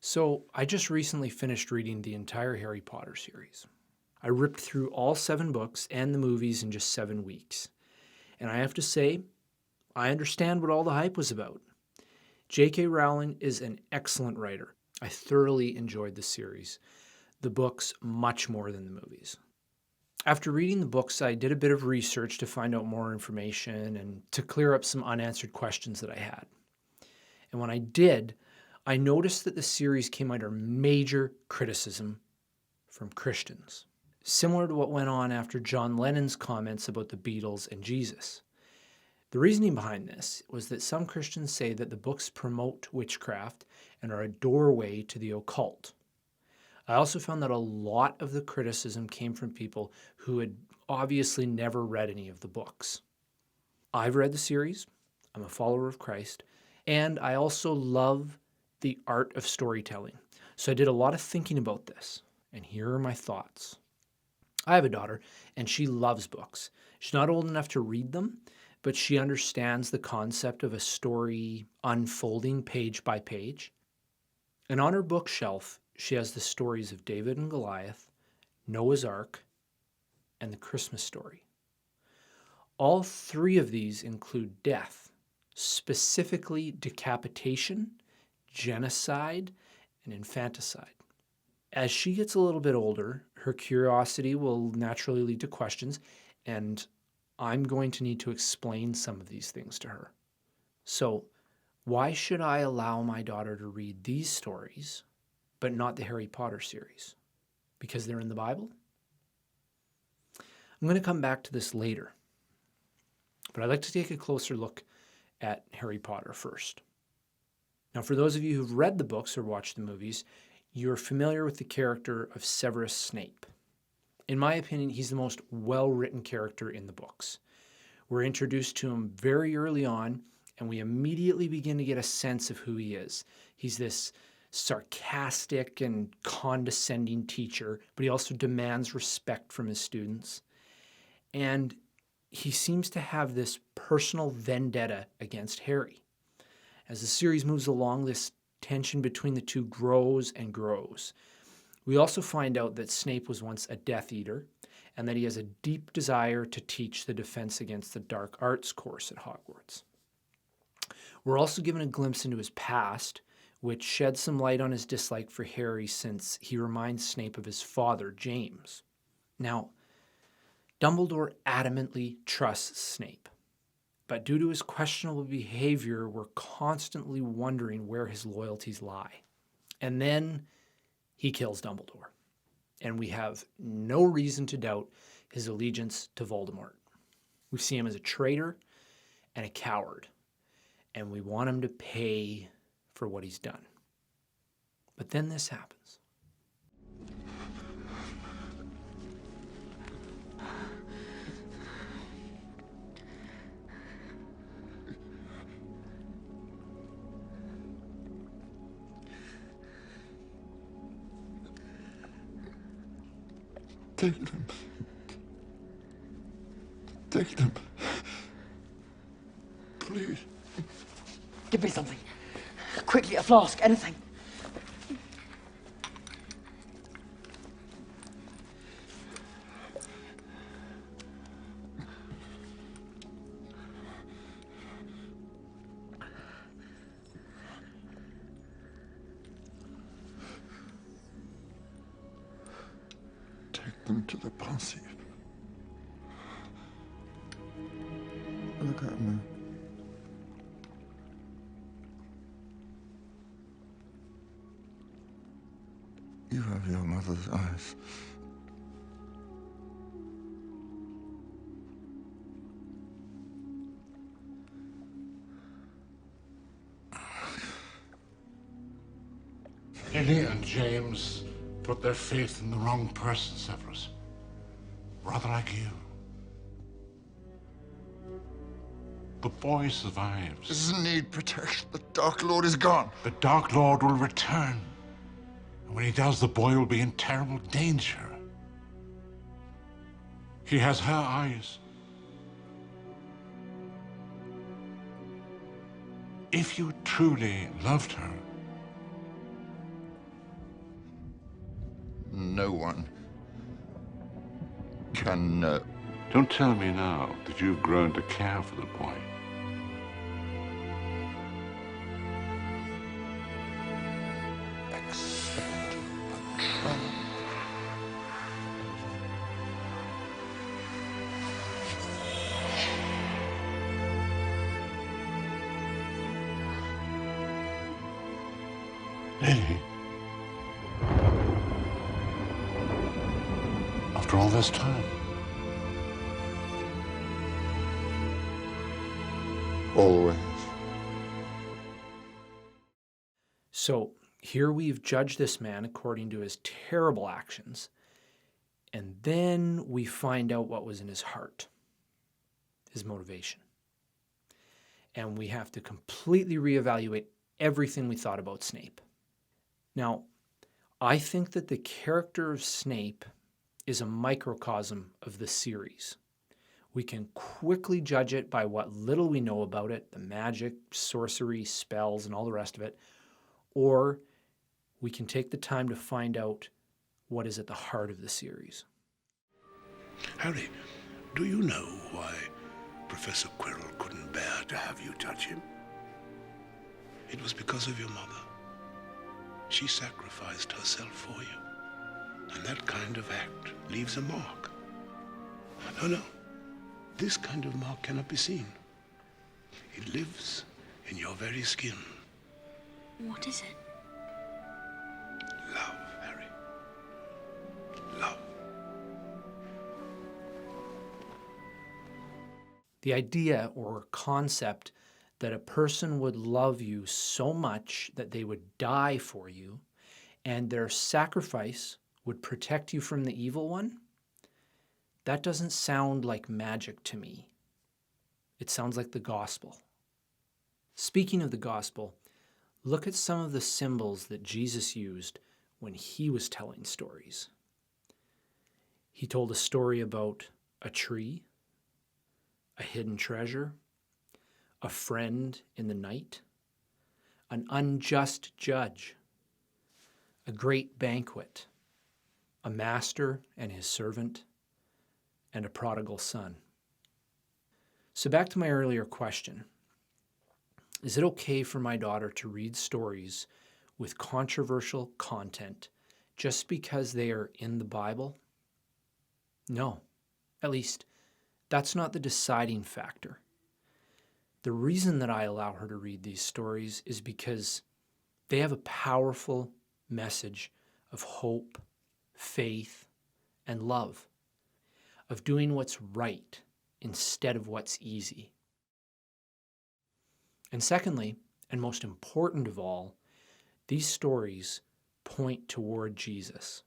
So, I just recently finished reading the entire Harry Potter series. I ripped through all 7 books and the movies in just 7 weeks. And I have to say, I understand what all the hype was about. J.K. Rowling is an excellent writer. I thoroughly enjoyed the series, the books much more than the movies. After reading the books, I did a bit of research to find out more information and to clear up some unanswered questions that I had. And when I did, I noticed that the series came under major criticism from Christians, similar to what went on after John Lennon's comments about the Beatles and Jesus. The reasoning behind this was that some Christians say that the books promote witchcraft and are a doorway to the occult. I also found that a lot of the criticism came from people who had obviously never read any of the books. I've read the series, I'm a follower of Christ, and I also love the art of storytelling. So I did a lot of thinking about this, and here are my thoughts. I have a daughter, and she loves books. She's not old enough to read them, but she understands the concept of a story unfolding page by page. And on her bookshelf, she has the stories of David and Goliath, Noah's Ark, and the Christmas story. All 3 of these include death, specifically decapitation, genocide, and infanticide. As she gets a little bit older, her curiosity will naturally lead to questions, and I'm going to need to explain some of these things to her. So, why should I allow my daughter to read these stories, but not the Harry Potter series? Because they're in the Bible? I'm going to come back to this later, but I'd like to take a closer look at Harry Potter first. Now, for those of you who've read the books or watched the movies, you're familiar with the character of Severus Snape. In my opinion, he's the most well-written character in the books. We're introduced to him very early on, and we immediately begin to get a sense of who he is. He's this sarcastic and condescending teacher, but he also demands respect from his students. And he seems to have this personal vendetta against Harry. As the series moves along, this tension between the two grows and grows. We also find out that Snape was once a Death Eater and that he has a deep desire to teach the Defense Against the Dark Arts course at Hogwarts. We're also given a glimpse into his past, which sheds some light on his dislike for Harry since he reminds Snape of his father, James. Now, Dumbledore adamantly trusts Snape. But due to his questionable behavior, we're constantly wondering where his loyalties lie. And then he kills Dumbledore. And we have no reason to doubt his allegiance to Voldemort. We see him as a traitor and a coward. And we want him to pay for what he's done. But then this happens. Take them. Take them. Please. Give me something. Quickly, a flask, anything. Take them to the Pensieve. Look at me. You have your mother's eyes. Lily and James put their faith in the wrong person, Severus. Rather like you. The boy survives. Doesn't need protection. The Dark Lord is gone. The Dark Lord will return. And when he does, the boy will be in terrible danger. He has her eyes. If you truly loved her, no one can know. Don't tell me now that you've grown to care for the boy. Except Patron. Lily? After all this time? Always. So here we've judged this man according to his terrible actions, and then we find out what was in his heart, his motivation. And we have to completely reevaluate everything we thought about Snape. Now, I think that the character of Snape is a microcosm of the series. We can quickly judge it by what little we know about it, the magic, sorcery, spells, and all the rest of it, or we can take the time to find out what is at the heart of the series. Harry, do you know why Professor Quirrell couldn't bear to have you touch him? It was because of your mother. She sacrificed herself for you. And that kind of act leaves a mark. No. This kind of mark cannot be seen. It lives in your very skin. What is it? Love, Harry. Love. The idea or concept that a person would love you so much that they would die for you and their sacrifice would protect you from the evil one, that doesn't sound like magic to me. It sounds like the gospel. Speaking of the gospel, look at some of the symbols that Jesus used when he was telling stories. He told a story about a tree, a hidden treasure, a friend in the night, an unjust judge, a great banquet, a master and his servant, and a prodigal son. So back to my earlier question. Is it okay for my daughter to read stories with controversial content just because they are in the Bible? No. At least, that's not the deciding factor. The reason that I allow her to read these stories is because they have a powerful message of hope, faith, and love, of doing what's right instead of what's easy. And secondly, and most important of all, these stories point toward Jesus.